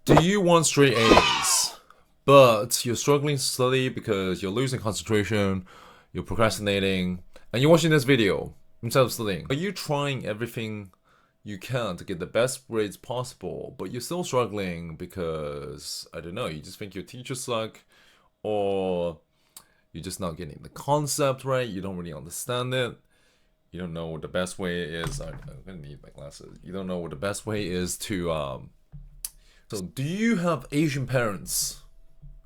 Do you want straight A's, but you're struggling to study because you're losing concentration, you're procrastinating, and you're watching this video instead of studying? Are you trying everything you can to get the best grades possible, but you're still struggling because, I don't know, you just think your teachers suck, or you're just not getting the concept right, you don't really understand it, you don't know what the best way is. I'm gonna need my glasses. You don't know what the best way is to so, do you have Asian parents?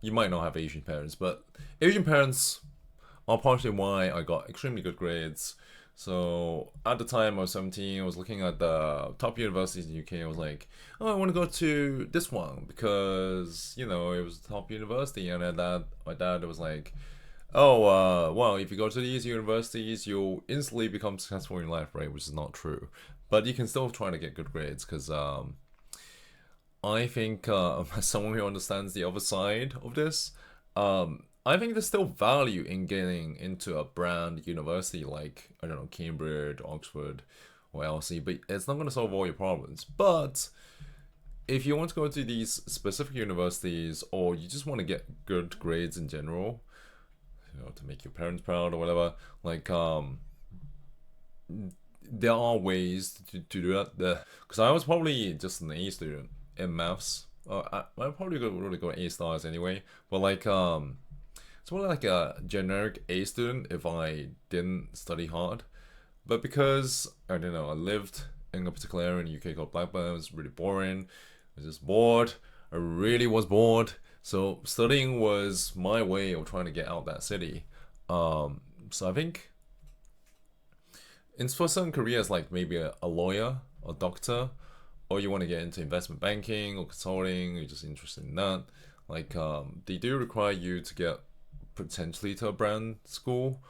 You might not have Asian parents, but Asian parents are partially why I got extremely good grades. So, at the time I was 17, I was looking at the top universities in the UK. I was like, oh, I want to go to this one because, it was the top university. And then my dad was like, oh, well, if you go to these universities, you'll instantly become successful in life, right? Which is not true. But you can still try to get good grades because, I think as someone who understands the other side of this, I think there's still value in getting into a brand university like, I don't know, Cambridge, Oxford, or LSE, but it's not going to solve all your problems. But if you want to go to these specific universities, or you just want to get good grades in general, to make your parents proud or whatever, like, there are ways to do that. Because I was probably just an A student in maths. I probably would really go A stars anyway. But like it's more like a generic A student if I didn't study hard. But because I don't know, I lived in a particular area in the UK called Blackburn, it was really boring. I was just bored. I really was bored. So studying was my way of trying to get out that city. So I think in for certain careers like maybe a lawyer or doctor, or you want to get into investment banking or consulting, you're just interested in that. Like they do require you to get potentially to a brand school,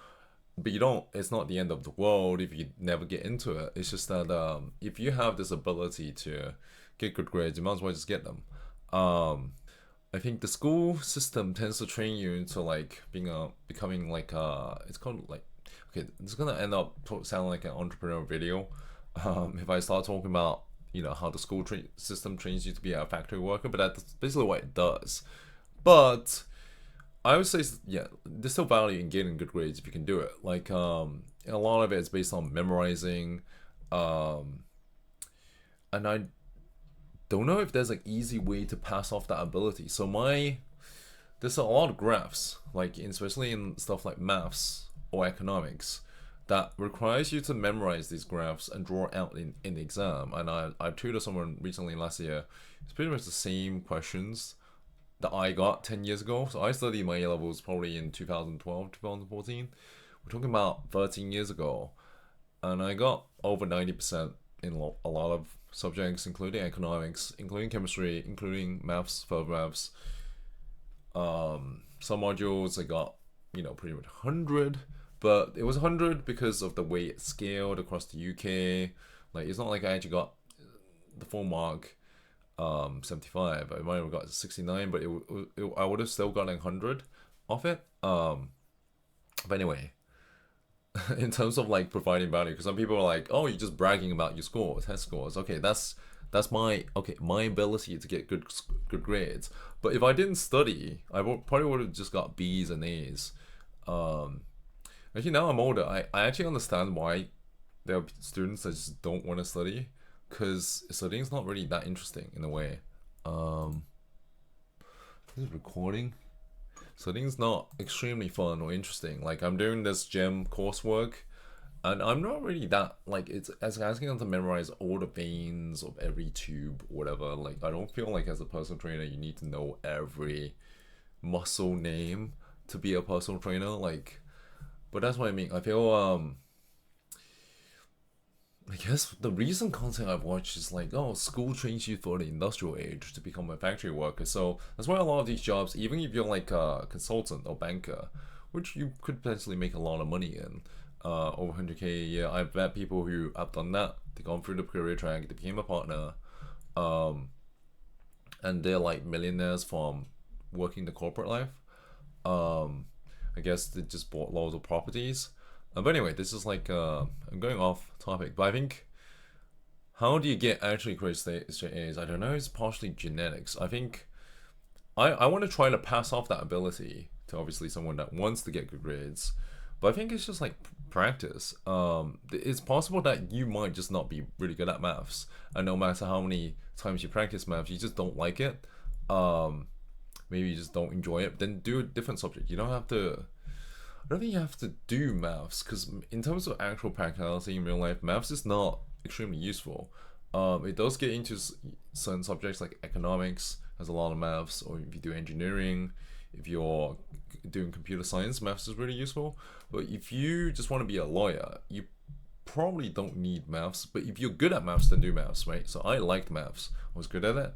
but you don't. It's not the end of the world if you never get into it. It's just that if you have this ability to get good grades, you might as well just get them. I think the school system tends to train you into like becoming like it's called like, okay, it's gonna end up sounding like an entrepreneur video. If I start talking about how the school system trains you to be a factory worker, but that's basically what it does. But I would say, yeah, there's still value in getting good grades if you can do it. Like a lot of it is based on memorizing, um, and I don't know if there's an easy way to pass off that ability. So there's a lot of graphs, like especially in stuff like maths or economics, that requires you to memorize these graphs and draw out in the exam. And I tutored someone recently last year. It's pretty much the same questions that I got 10 years ago. So I studied my A levels probably in 2012, 2014. We're talking about 13 years ago. And I got over 90% in a lot of subjects, including economics, including chemistry, including maths, further maths. Some modules I got, pretty much 100, but it was 100 because of the way it scaled across the UK. Like, it's not like I actually got the full mark 75. I might have got 69, but I would have still gotten 100 off it. But anyway, in terms of like providing value, because some people are like, oh, you're just bragging about your scores, test scores. Okay, that's my ability to get good grades. But if I didn't study, probably would have just got B's and A's. Actually, now I'm older, I actually understand why there are students that just don't want to study, because studying is not really that interesting in a way. Is it recording? Studying's not extremely fun or interesting. Like, I'm doing this gym coursework, and I'm not really that, like, it's as asking them to memorize all the veins of every tube or whatever. Like, I don't feel like as a personal trainer you need to know every muscle name to be a personal trainer. Like, but that's what I mean. I feel I guess the recent content I've watched is like, oh, school trains you for the industrial age to become a factory worker. So that's why a lot of these jobs, even if you're like a consultant or banker, which you could potentially make a lot of money in, over 100K a year. I've met people who have done that. They've gone through the career track, they became a partner, um, and they're like millionaires from working the corporate life. Um, I guess they just bought loads of properties. But anyway, this is like I'm going off topic, but I think how do you get actually great straight A's? I don't know. It's partially genetics. I think I want to try to pass off that ability to obviously someone that wants to get good grades, but I think it's just like practice. It's possible that you might just not be really good at maths, and no matter how many times you practice maths, you just don't like it. Um, Maybe you just don't enjoy it. Then do a different subject. You don't have to. I don't think you have to do maths because in terms of actual practicality in real life, maths is not extremely useful. It does get into certain subjects like economics has a lot of maths, or if you do engineering, if you're doing computer science, maths is really useful. But if you just want to be a lawyer, you probably don't need maths. But if you're good at maths, then do maths, right? So I liked maths. I was good at it.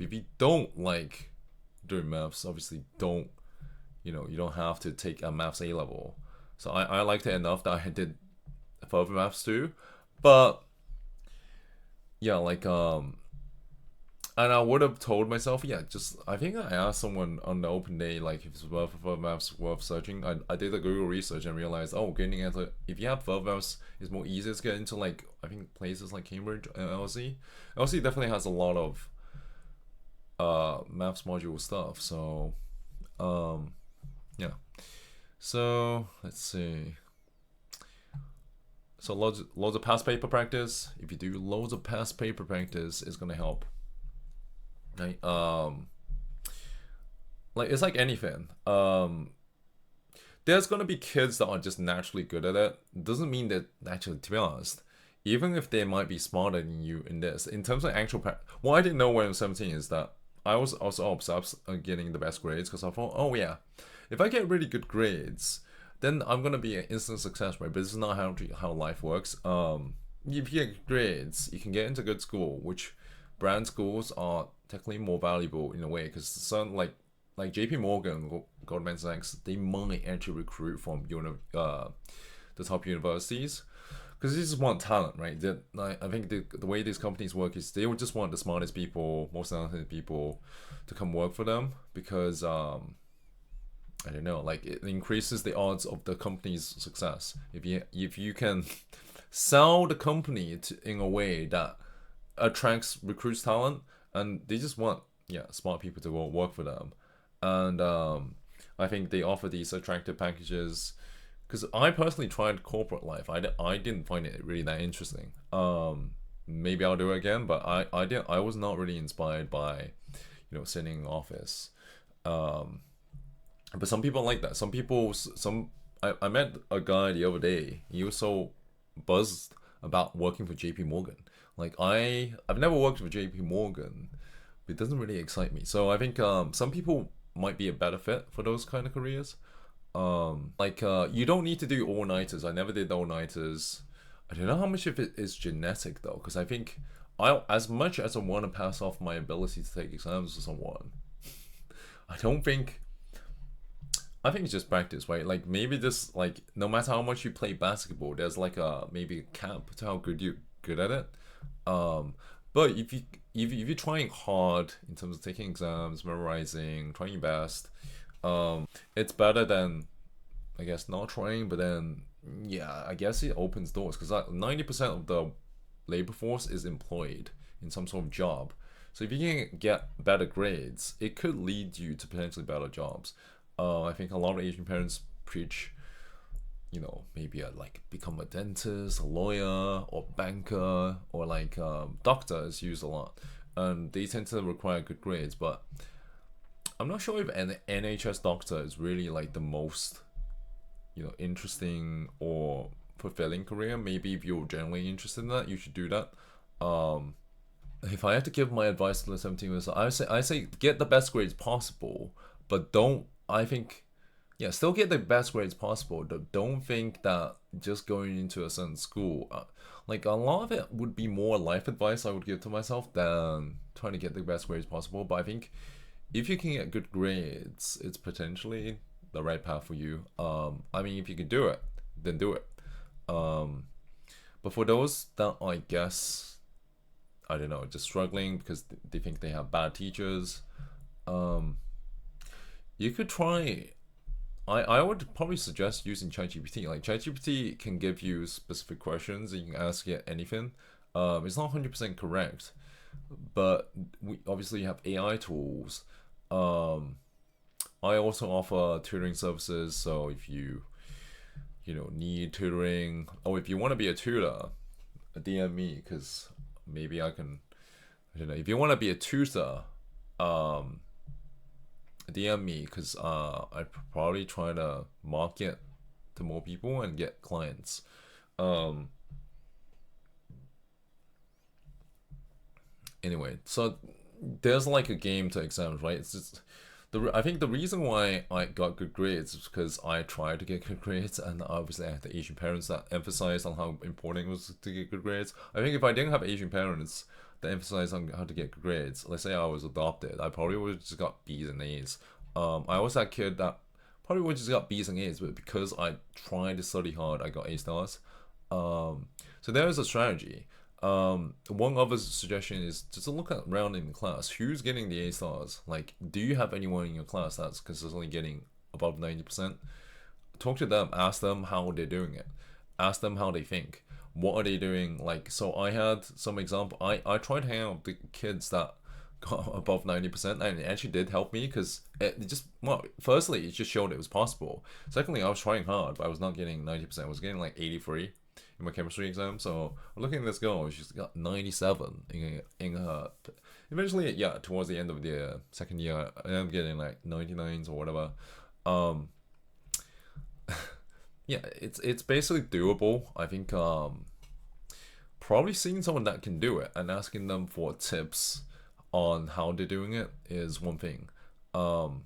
If you don't like doing maths, obviously don't, you don't have to take a maths A level. So I liked it enough that I did further maths too. But yeah, and I would have told myself, yeah, just I think I asked someone on the open day like if it's worth further maths worth searching. I did a Google research and realized, oh, getting into if you have further maths is more easier to get into, like I think places like Cambridge and LSE. LSE definitely has a lot of maths module stuff. So yeah. So let's see. So loads of past paper practice. If you do loads of past paper practice, it's gonna help. Right? Like it's like anything. There's gonna be kids that are just naturally good at it. Doesn't mean that actually, to be honest, even if they might be smarter than you in this, in terms of actual what I didn't know when I was 17 is that I was also obsessed on getting the best grades because I thought, oh yeah, if I get really good grades, then I'm gonna be an instant success, right? But this is not how life works. If you get grades, you can get into good school, which brand schools are technically more valuable in a way because some like JP Morgan, Goldman Sachs, they might actually recruit from the top universities because they just want talent, right? I think the way these companies work is they would just want the smartest people, most talented people to come work for them because I don't know, like it increases the odds of the company's success. If you can sell the company in a way that attracts recruits talent, and they just want smart people to work for them, and I think they offer these attractive packages. Because I personally tried corporate life, I didn't find it really that interesting. Maybe I'll do it again, but I was not really inspired by sitting in office. Um, but some people like that. Some people, I met a guy the other day. He was so buzzed about working for JP Morgan. Like I've never worked for JP Morgan, but it doesn't really excite me. So I think some people might be a better fit for those kind of careers. You don't need to do all nighters. I never did all nighters. I don't know how much of it is genetic though, because I think as much as I want to pass off my ability to take exams to someone, I don't think. I think it's just practice, right? Like maybe just like no matter how much you play basketball, there's like maybe a cap to how good at it. Um, but if you're trying hard in terms of taking exams, memorizing, trying your best, it's better than I guess not trying. But then yeah, I guess it opens doors because 90% of the labor force is employed in some sort of job. So if you can get better grades, it could lead you to potentially better jobs. I think a lot of Asian parents preach, maybe like become a dentist, a lawyer, or banker, or like doctor is used a lot, and they tend to require good grades. But I'm not sure if an NHS doctor is really like the most, interesting or fulfilling career. Maybe if you're generally interested in that, you should do that. Um, if I had to give my advice to the 17 years, I say get the best grades possible, but don't. I think, yeah, still get the best grades possible. Don't think that just going into a certain school, like a lot of it would be more life advice I would give to myself than trying to get the best grades possible. But I think if you can get good grades, it's potentially the right path for you. I mean, if you can do it, then do it. Um, but for those that I guess I don't know, just struggling because they think they have bad teachers, um, you could try. I would probably suggest using ChatGPT. Like ChatGPT can give you specific questions and you can ask it anything. It's not 100% correct, but we obviously have AI tools. Um, I also offer tutoring services, so if you need tutoring, or if you want to be a tutor, DM me because maybe I can. I don't know. If you want to be a tutor, um, DM me because I probably try to market to more people and get clients. Um, anyway, so there's like a game to exams, right? It's just I think the reason why I got good grades is because I tried to get good grades, and obviously I had the Asian parents that emphasized on how important it was to get good grades. I think if I didn't have Asian parents that emphasized on how to get good grades, let's say I was adopted, I probably would have just got B's and A's. I was that kid that probably would have just got B's and A's, but because I tried to study hard, I got A stars. So there is a strategy. One other suggestion is just to look around in the class. Who's getting the A stars? Like, do you have anyone in your class that's consistently getting above 90%? Talk to them, ask them how they're doing it, ask them how they think. What are they doing? Like, so I had some example. I tried to hang out with the kids that got above 90%, and it actually did help me because it just, well, firstly, it just showed it was possible. Secondly, I was trying hard, but I was not getting 90%. I was getting like 83 in my chemistry exam. So I'm looking at this girl, she's got 97 in her. Eventually, yeah, towards the end of the second year, I am getting like 99s or whatever. Um, yeah, it's basically doable. I think probably seeing someone that can do it and asking them for tips on how they're doing it is one thing. Um,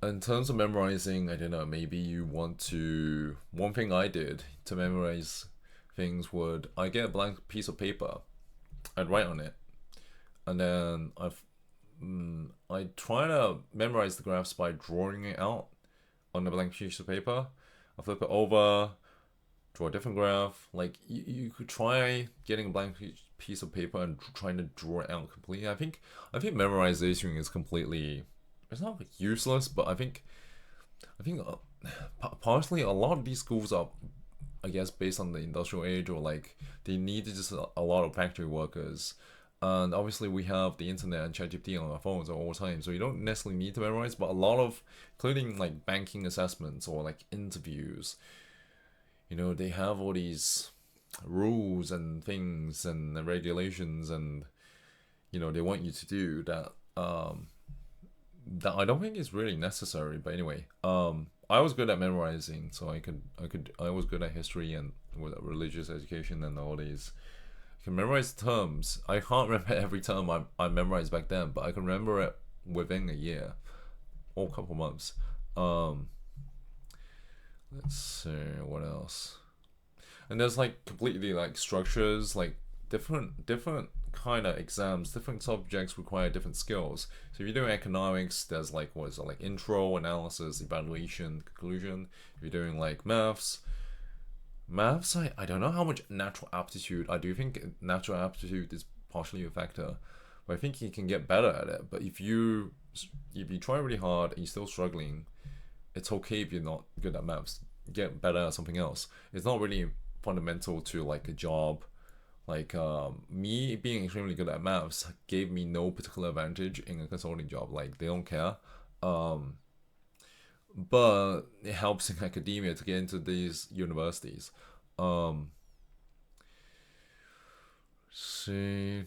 in terms of memorizing, I don't know, maybe you want to. One thing I did to memorize things would I get a blank piece of paper, I'd write on it, and then I try to memorize the graphs by drawing it out on the blank piece of paper. I flip it over, draw a different graph. Like you could try getting a blank piece of paper and trying to draw it out completely. I think memorization is completely. It's not useless, but I think partially a lot of these schools are, I guess, based on the industrial age, or like they need just a lot of factory workers. And obviously we have the internet and ChatGPT on our phones all the time, so you don't necessarily need to memorize. But a lot of, including like banking assessments or like interviews, they have all these rules and things and regulations, and they want you to do that. That I don't think is really necessary. But anyway, I was good at memorizing, so I was good at history and with religious education and all these. I can memorize terms. I can't remember every term I memorized back then, but I can remember it within a year or a couple months. Um, let's see what else. And there's like completely like structures, like different kind of exams, different subjects require different skills. So if you're doing economics, there's like what is it, like intro, analysis, evaluation, conclusion. If you're doing like maths, I don't know how much natural aptitude. I do think natural aptitude is partially a factor, but I think you can get better at it. But if you try really hard and you're still struggling, it's okay if you're not good at maths. Get better at something else. It's not really fundamental to like a job. Like me being extremely good at maths gave me no particular advantage in a consulting job. Like they don't care. Um, but it helps in academia to get into these universities. Um, see,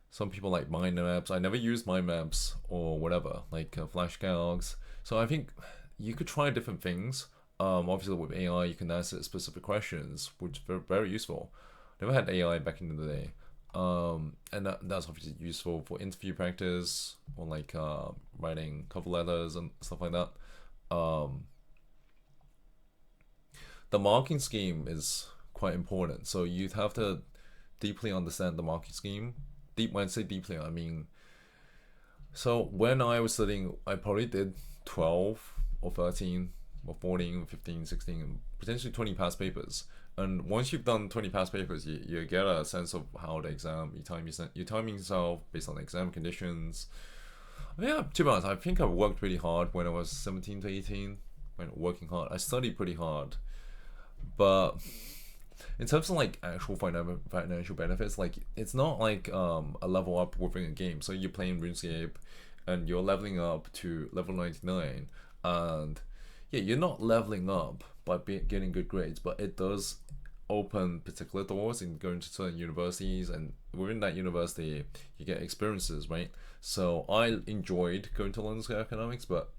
some people like mind maps. I never used mind maps or whatever, like flashcards. So I think you could try different things. Obviously with AI, you can answer specific questions, which is very, very useful. Never had AI back in the day. And that's obviously useful for interview practice or like writing cover letters and stuff like that. Um, the marking scheme is quite important. So you'd have to deeply understand the marking scheme. When I say deeply, I mean, so when I was studying, I probably did 12 or 13 or 14, 15, 16, and potentially 20 past papers. And once you've done 20 past papers, you get a sense of how the exam, you time yourself based on the exam conditions. Yeah, to be honest, I think I worked really hard when I was 17 to 18. When working hard, I studied pretty hard, but in terms of like actual financial benefits, like it's not like a level up within a game. So you're playing RuneScape, and you're leveling up to level 99, and yeah, you're not leveling up by getting good grades, but it does open particular doors in going to certain universities, and within that university you get experiences, right? So I enjoyed going to London School of Economics, but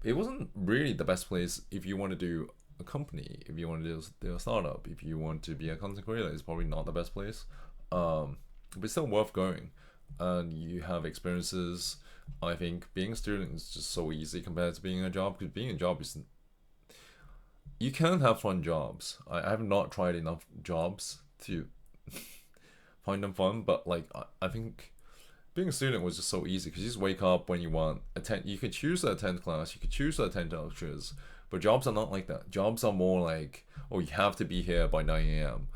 it wasn't really the best place if you want to do a company, if you want to do a startup, if you want to be a content creator. It's probably not the best place, but it's still worth going, and you have experiences. I think being a student is just so easy compared to being a job, because being a job is, you can have fun jobs. I have not tried enough jobs to find them fun, but like I think being a student was just so easy, because you just wake up when you want. Attend. You could choose to attend class. You could choose to attend lectures. But jobs are not like that. Jobs are more like, oh, you have to be here by 9 a.m.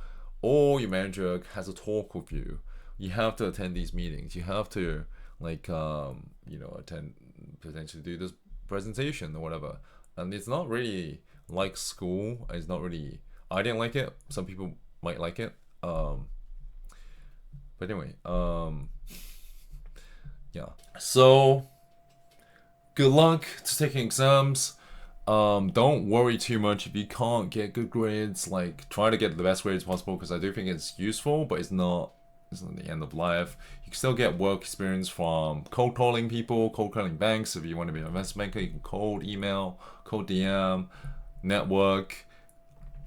Or your manager has a talk with you. You have to attend these meetings. You have to like attend, potentially do this presentation or whatever. And it's not really like school. It's not really. I didn't like it. Some people might like it. But anyway, yeah. So good luck to taking exams. Don't worry too much if you can't get good grades. Like, try to get the best grades possible, because I do think it's useful, but it's not the end of life. You can still get work experience from cold calling people, cold calling banks. If you want to be an investment banker, you can cold email, cold DM, network.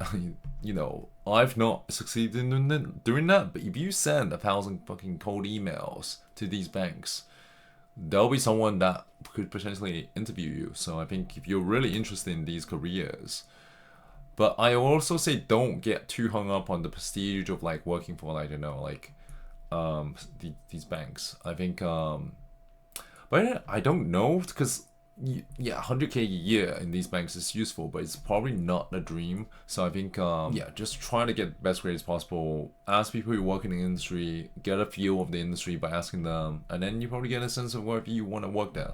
I've not succeeded in doing that, but if you send 1,000 fucking cold emails to these banks, there'll be someone that could potentially interview you. So I think if you're really interested in these careers, but I also say don't get too hung up on the prestige of like working for, like, these banks. I think but I don't know, because yeah, 100K a year in these banks is useful, but it's probably not a dream. So I think yeah, just try to get the best grades possible. Ask people who work in the industry, get a feel of the industry by asking them, and then you probably get a sense of whether you want to work there.